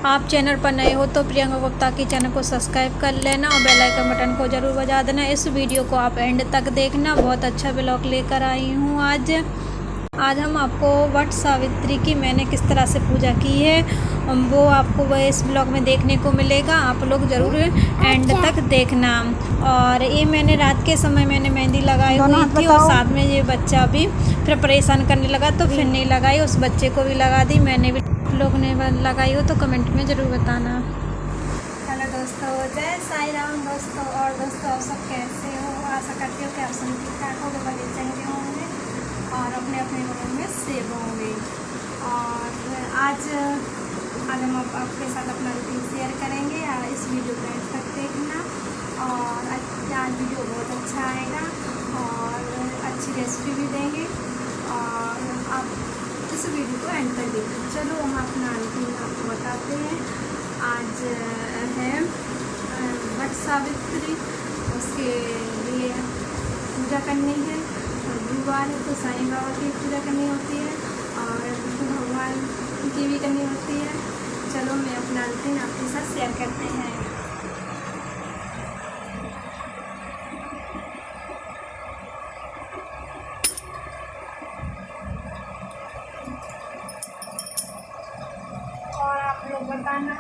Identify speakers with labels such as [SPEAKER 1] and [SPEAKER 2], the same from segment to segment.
[SPEAKER 1] आप चैनल पर नए हो तो प्रियंका गुप्ता के चैनल को सब्सक्राइब कर लेना और बेल आइकन बटन को ज़रूर बजा देना। इस वीडियो को आप एंड तक देखना, बहुत अच्छा ब्लॉग लेकर आई हूँ आज हम आपको वट सावित्री की मैंने किस तरह से पूजा की है वो आपको इस ब्लॉग में देखने को मिलेगा। आप लोग ज़रूर एंड तक देखना। और ये मैंने रात के समय मैंने मेहंदी लगाई हुई थी और साथ में ये बच्चा भी फिर परेशान करने लगा तो फिर नहीं लगाई, उस बच्चे को भी लगा दी। मैंने भी लोग ने लगाई हो तो कमेंट में ज़रूर बताना। हेलो दोस्तों, जय साई राम दोस्तों। और दोस्तों आप सब कैसे हो? आशा करती हो कि आप सब ठीक ठाक हो, बड़े चंगे होंगे और अपने अपने घरों में सेव होंगे। और आज हम आपके साथ अपना रूटीन शेयर करेंगे। इस वीडियो को एंड तक देखना और आज वीडियो बहुत अच्छा आएगा और अच्छी रेसिपी भी देंगे और आप इस वीडियो को एंड तक देखिए। चलो हम अपना रूटीन आपको बताते हैं। आज है वट सावित्री, उसके लिए पूजा करनी है। गुरुवार है तो साईं बाबा की पूजा करनी होती है और विष्णु भगवान की भी करनी होती है। चलो मैं अपना रूटीन आपके साथ शेयर करते हैं। और आप लोग बताना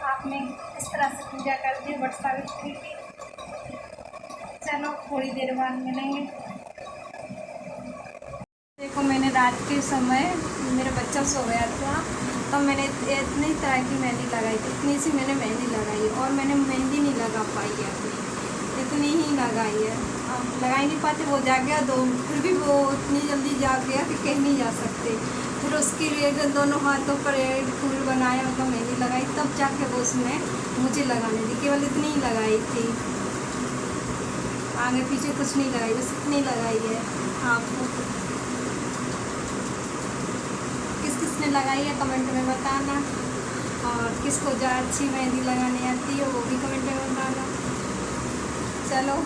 [SPEAKER 1] आपने किस तरह से पूजा करती है वट सावित्री की। चलो थोड़ी देर बाद मिलेंगे। देखो मैंने रात के समय मेरा बच्चा सो गया था तो मैंने इतनी तरह की मेहंदी लगाई थी, इतनी सी मैंने मेहंदी लगाई और मैंने मेहंदी नहीं लगा पाई है अपनी, इतनी ही लगाई है। अब लगा ही नहीं पाते, वो जाग गया फिर भी वो इतनी जल्दी जाग गया कि कहीं नहीं जा सकते। फिर उसके लिए दोनों हाथों पर फूल बनाया, मतलब मेहंदी लगाई, तब जाके वो उसमें मुझे लगाने दी। केवल इतनी ही लगाई थी, आगे पीछे कुछ नहीं लगाई, बस इतनी लगाई है। आपको किसने लगाई है कमेंट में बताना और किसको जो अच्छी मेहंदी लगाने आती है वो भी कमेंट में बताना। चलो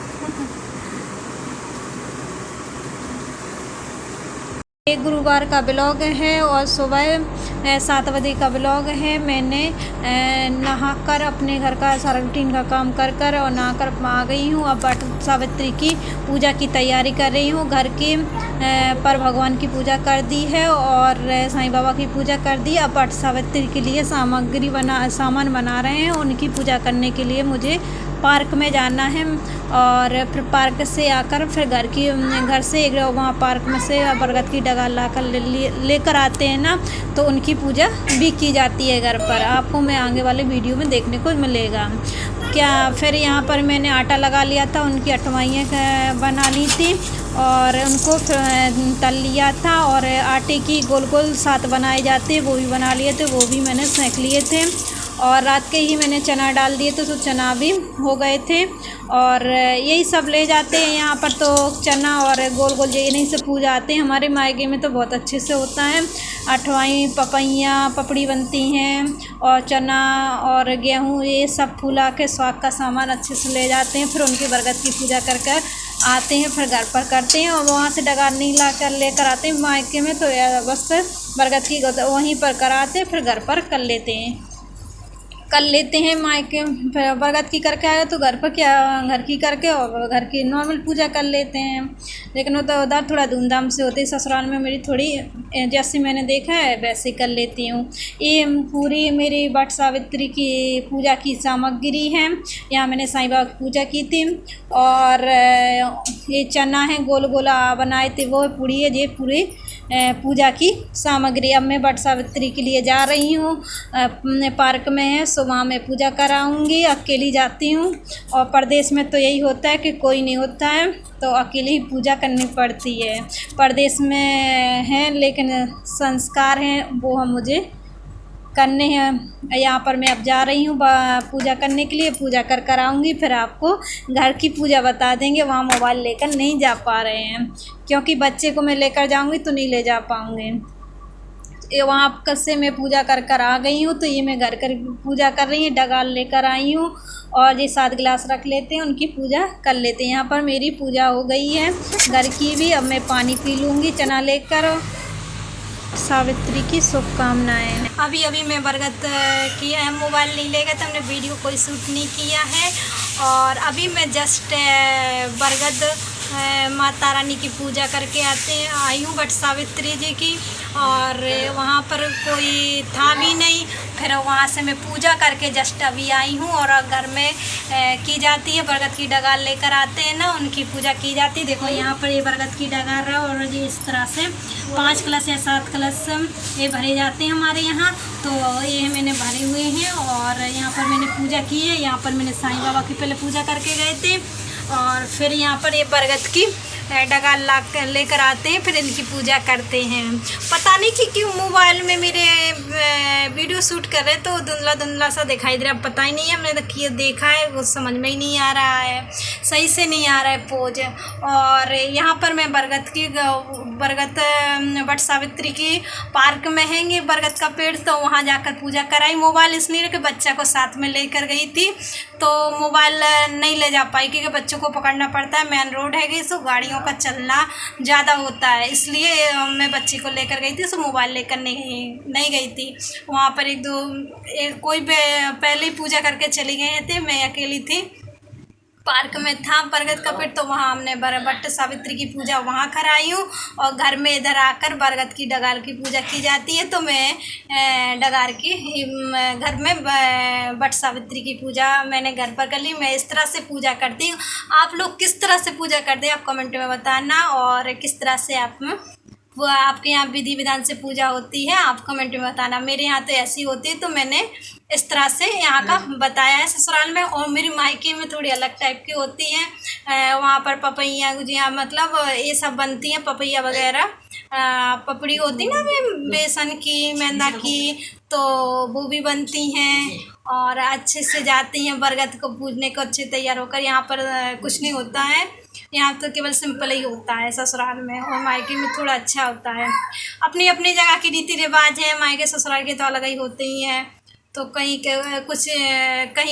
[SPEAKER 1] एक गुरुवार का ब्लॉग है और सुबह 7 बजे का ब्लॉग है। मैंने नहाकर अपने घर का सारा रूटीन का काम कर और नहाकर आ गई हूँ। अब वट सावित्री की पूजा की तैयारी कर रही हूँ। घर के पर भगवान की पूजा कर दी है और साईं बाबा की पूजा कर दी। अब वट सावित्री के लिए सामान बना रहे हैं। उनकी पूजा करने के लिए मुझे पार्क में जाना है और फिर पार्क से आकर फिर घर से वहाँ पार्क में से बरगद की डगाल लाकर लेकर आते हैं ना, तो उनकी पूजा भी की जाती है घर पर। आपको मैं आगे वाले वीडियो में देखने को मिलेगा। फिर यहाँ पर मैंने आटा लगा लिया था, उनकी अठवाइयाँ बना ली थी और उनको तल लिया था और आटे की गोल गोल 7 बनाए जाते वो भी बना लिए थे, वो भी मैंने सेंक लिए थे। और रात के ही मैंने चना डाल दिए थे तो चना भी हो गए थे और यही सब ले जाते हैं यहाँ पर। तो चना और गोल गोल यही से पूजा आते हैं। हमारे मायके में तो बहुत अच्छे से होता है। अठवाई पपड़ी बनती हैं और चना और गेहूँ ये सब फूला के स्वाद का सामान अच्छे से ले जाते हैं। फिर उनकी बरगद की पूजा कर आते हैं, फिर घर पर करते हैं और वहाँ से डगार नहीं लेकर आते हैं मायके में, तो बस बरगद की वहीं पर कराते फिर घर पर कर लेते हैं। मायके बरगद की करके आए तो घर पर घर की करके और घर की नॉर्मल पूजा कर लेते हैं। लेकिन वो तो उधर थोड़ा धूमधाम से होती है। ससुराल में मेरी थोड़ी जैसे मैंने देखा है वैसे कर लेती हूँ। ये पूरी मेरी वट सावित्री की पूजा की सामग्री है। यहाँ मैंने साईं बाबा की पूजा की थी और ये चना है गोल गोला बनाए थे वो पूरी है, ये पूरी पूजा की सामग्री। अब मैं वट सावित्री के लिए जा रही हूँ, पार्क में है, सुबह में पूजा कराऊंगी। अकेली जाती हूँ और परदेश में तो यही होता है कि कोई नहीं होता है तो अकेली ही पूजा करनी पड़ती है। परदेश में है लेकिन संस्कार हैं वो हम मुझे करने हैं। यहाँ पर मैं अब जा रही हूँ पूजा करने के लिए, पूजा कर आऊँगी फिर आपको घर की पूजा बता देंगे। वहाँ मोबाइल लेकर नहीं जा पा रहे हैं क्योंकि बच्चे को मैं लेकर जाऊँगी तो नहीं ले जा पाऊँगी। वहाँ से मैं पूजा कर आ गई हूँ तो ये मैं घर कर पूजा कर रही हूँ। डगाल लेकर आई हूँ और ये 7 गिलास रख लेते हैं, उनकी पूजा कर लेते हैं। यहाँ पर मेरी पूजा हो गई है घर की भी। अब मैं पानी पी लूँगी चना लेकर सावित्री की शुभकामनाएं। अभी अभी मैं बरगद की मोबाइल नहीं लेगा तो हमने वीडियो कोई शूट नहीं किया है। और अभी मैं जस्ट बरगद माता रानी की पूजा करके आई हूँ, बट सावित्री जी की। और वहाँ पर कोई था भी नहीं, फिर वहाँ से मैं पूजा करके जस्ट अभी आई हूँ। और घर में की जाती है, बरगद की डगार लेकर आते हैं ना, उनकी पूजा की जाती है। देखो यहाँ पर ये बरगद की डगार है और ये इस तरह से 5 कलश या 7 कलश ये भरे जाते हैं हमारे यहाँ। तो ये मैंने भरे हुए हैं और यहाँ पर मैंने पूजा की है। यहाँ पर मैंने साईं बाबा की पहले पूजा करके गए थे और फिर यहाँ पर ये बरगद की डगार लेकर आते हैं, फिर इनकी पूजा करते हैं। पता नहीं कि क्यों मोबाइल में मेरे वीडियो शूट कर रहे तो धुंधला धुंधला सा दिखाई दे रहा, पता ही नहीं है। मैंने तो देखा है वो समझ में ही नहीं आ रहा है, सही से नहीं आ रहा है पोज। और यहाँ पर मैं बरगद बट सावित्री की पार्क में हैंगे बरगद का पेड़, तो वहाँ जाकर पूजा कराई। मोबाइल इसलिए कि बच्चा को साथ में लेकर गई थी तो मोबाइल नहीं ले जा पाई, क्योंकि बच्चों को पकड़ना पड़ता है, मेन रोड है गई, सो गाड़ियों का चलना ज़्यादा होता है, इसलिए मैं बच्चे को लेकर गई थी। सो मोबाइल लेकर नहीं गई थी। वहाँ पर कोई पहले ही पूजा करके चली गए थे, मैं अकेली थी। पार्क में था बरगद का पेड़, तो वहाँ हमने बट सावित्री की पूजा वहाँ कराई हूँ। और घर में इधर आकर बरगद की डगार की पूजा की जाती है, तो मैं डगार की घर में बट सावित्री की पूजा मैंने घर पर कर ली। मैं इस तरह से पूजा करती हूँ। आप लोग किस तरह से पूजा करते हैं आप कमेंट में बताना, और किस तरह से वो आपके यहाँ विधि विधान से पूजा होती है आप कमेंट में बताना। मेरे यहाँ तो ऐसी होती है, तो मैंने इस तरह से यहाँ का बताया है ससुराल में। और मेरी मायके में थोड़ी अलग टाइप की होती हैं। वहाँ पर पपैया गुजिया मतलब ये सब बनती हैं, पपैया वगैरह पपड़ी होती ना बेसन की मैदा की, तो वो भी बनती हैं। और अच्छे से जाती हैं बरगद को पूजने को, अच्छे तैयार होकर। यहाँ पर कुछ नहीं होता है, यहाँ तो केवल सिंपल ही होता है ससुराल में, और मायके में थोड़ा अच्छा होता है। अपनी अपनी जगह की रीति रिवाज है, मायके ससुराल के तो अलग ही होते ही हैं। तो कहीं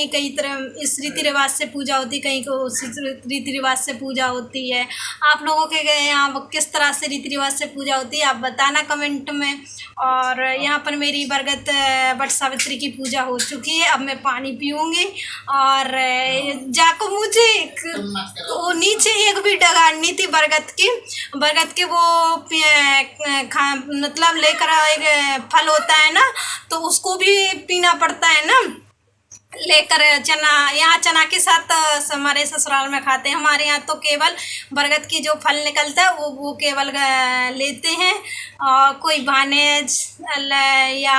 [SPEAKER 1] कहीं तरह इस रीति रिवाज से पूजा होती है, कहीं को उस रीति रिवाज से पूजा होती है। आप लोगों के यहाँ किस तरह से रीति रिवाज से पूजा होती है आप बताना कमेंट में। और यहाँ पर मेरी बरगद बट सावित्री की पूजा हो चुकी है। अब मैं पानी पीऊँगी और जाको मुझे वो नीचे एक भी डगार नहीं थी बरगद के वो मतलब लेकर एक फल होता है ना, तो उसको भी पीना पड़ता है ना, लेकर चना। यहाँ चना के साथ हमारे ससुराल में खाते हैं। हमारे यहाँ तो केवल बरगद की जो फल निकलता है वो केवल लेते हैं। और कोई भानेज या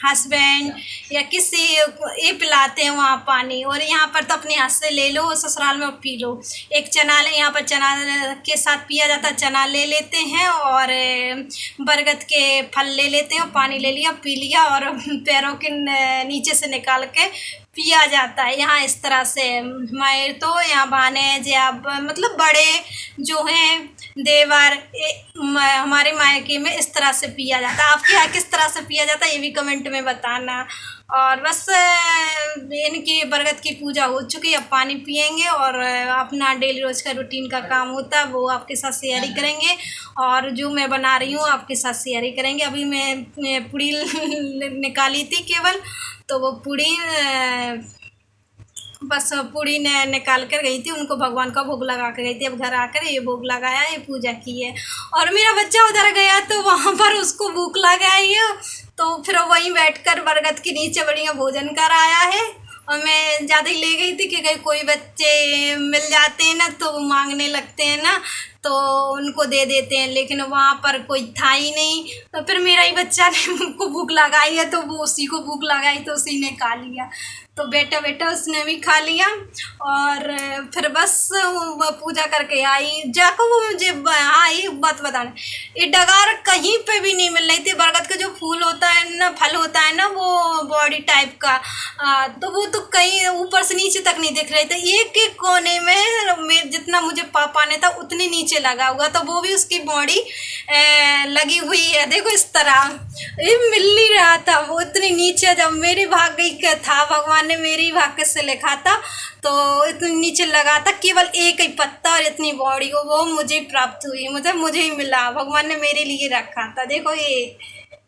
[SPEAKER 1] हस्बैंड या किसी ये पिलाते हैं वहाँ पानी। और यहाँ पर तो अपने हाथ से ले लो, ससुराल में पी लो। एक चना यहाँ पर चना के साथ पिया जाता है, चना ले लेते हैं और बरगद के फल ले लेते हैं, पानी ले लिया पी लिया, और पैरों के नीचे से निकाल के पिया जाता है। यहाँ इस तरह से हमारे तो यहाँ भानेज या मतलब बड़े जो हैं देवर हमारे मायके में इस तरह से पिया जाता है। आपके यहाँ किस तरह से पिया जाता है ये भी कमेंट में बताना। और बस इनकी बरगद की पूजा हो चुकी है, अब पानी पियेंगे और अपना डेली रोज़ का रूटीन का काम होता है वो आपके साथ शेयर ही करेंगे। और जो मैं बना रही हूँ आपके साथ शेयर ही करेंगे। अभी मैं पूड़ी निकाली थी केवल, तो वो पूड़ी बस पूड़ी ने निकाल कर गई थी, उनको भगवान का भोग लगा कर गई थी। अब घर आकर ये भोग लगाया, ये पूजा की है। और मेरा बच्चा उधर गया तो वहाँ पर उसको भूख लगाई है, तो फिर वहीं बैठकर बरगद के नीचे बढ़िया भोजन कर आया है। और मैं ज़्यादा ही ले गई थी कि कोई बच्चे मिल जाते हैं ना तो वो मांगने लगते हैं ना, तो उनको दे देते हैं, लेकिन वहाँ पर कोई था ही नहीं। तो फिर मेरा ही बच्चा ने उनको भूख लगाई है, तो वो उसी को भूख लगाई तो उसी ने खा लिया। तो बेटा उसने भी खा लिया। और फिर बस वो पूजा करके आई जाकर। वो मुझे हाँ ये बात बताना, ये डगार कहीं पे भी नहीं मिल रही थी। बरगद का जो फूल होता है ना, फल होता है ना, वो बॉडी टाइप का, तो वो तो कहीं ऊपर से नीचे तक नहीं दिख रहे थे। एक एक कोने में जितना मुझे पाने था उतनी नीचे लगा हुआ, तो वो भी उसकी बॉडी लगी हुई है। देखो इस तरह ये मिल नहीं रहा था, वो इतनी नीचे। जब मेरी भाग्य का था, भगवान ने मेरी भाग्य से लिखा था, तो इतनी नीचे लगा था केवल एक ही पत्ता, और इतनी बॉडी को वो मुझे प्राप्त हुई, मतलब मुझे ही मिला, भगवान ने मेरे लिए रखा था। देखो ये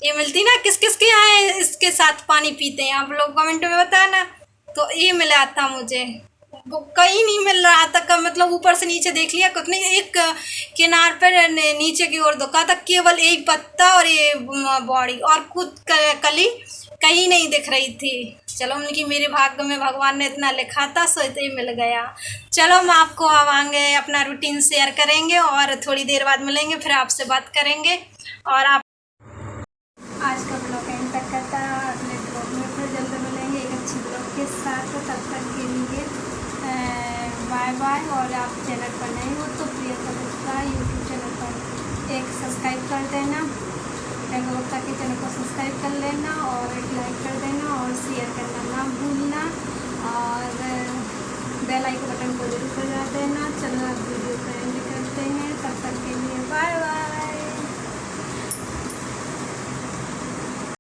[SPEAKER 2] ये मिलती ना, किस किस के यहाँ इसके साथ पानी पीते हैं, आप लोग कमेंट में बताना। तो ये मिला था मुझे, वो कहीं नहीं मिल रहा था का मतलब, ऊपर से नीचे देख लिया कुछ नहीं, एक किनार पर नीचे की ओर दुखा था, केवल एक पत्ता और ये बॉडी, और कुछ कली कहीं नहीं दिख रही थी। चलो उनकी मेरे भाग्य में भगवान ने इतना लिखा था, सो इतना ही मिल गया। चलो हम आपको अब आगे अपना रूटीन शेयर करेंगे और थोड़ी देर बाद मिलेंगे, फिर आपसे बात करेंगे। और आप आज का ब्लॉग एंड तक करता है, अगले ब्लॉग में फिर जल्द मिलेंगे एक अच्छी ब्लॉग के साथ। तब तक के लिए बाय बाय। और आप चैनल पर नए हो तो प्रियंका गुप्ता यूट्यूब चैनल पर एक सब्सक्राइब कर देना, प्रियंका गुप्ता के चैनल को सब्सक्राइब कर लेना और एक लाइक कर देना और शेयर करना ना भूलना, और बेल आइकन बटन को जरूर बजा देना। चलो आप वीडियो